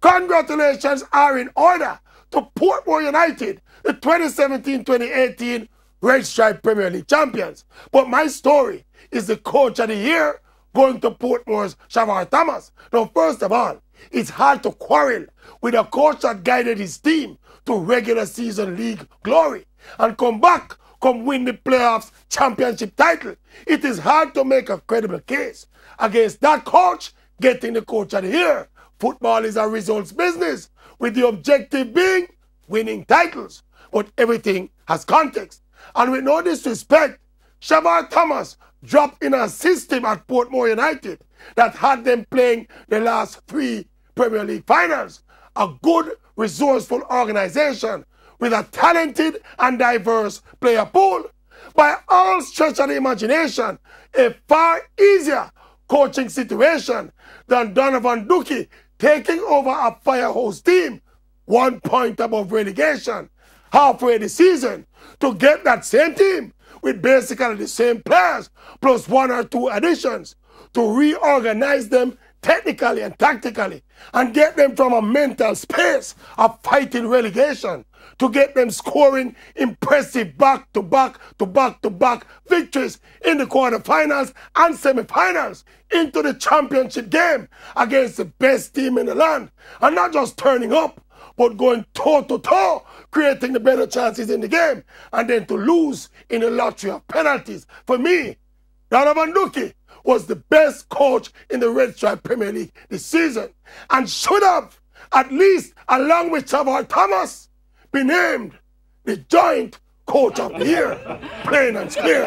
Congratulations are in order to Portmore United, the 2017-2018 Red Stripe Premier League champions. But my story is the coach of the year going to Portmore's Shavar Thomas. Now, first of all, it's hard to quarrel with a coach that guided his team to regular season league glory and come win the playoffs championship title. It is hard to make a credible case against that coach getting the coach of the year. Football is a results business, with the objective being winning titles. But everything has context. And with no disrespect, Shavar Thomas dropped in a system at Portmore United that had them playing the last 3 Premier League finals. A good, resourceful organization with a talented and diverse player pool. By all stretch of the imagination, a far easier coaching situation than Donovan Duki taking over a firehouse team 1 point above relegation halfway the season to get that same team with basically the same players plus 1 or 2 additions to reorganize them technically and tactically and get them from a mental space of fighting relegation to get them scoring impressive back-to-back victories in the quarterfinals and semifinals into the championship game against the best team in the land. And not just turning up, but going toe-to-toe, creating the better chances in the game, and then to lose in the lottery of penalties. For me, Donovan Duki was the best coach in the Red Stripe Premier League this season and should have, at least along with Shavar Thomas, be named the joint coach of the year. Plain and clear.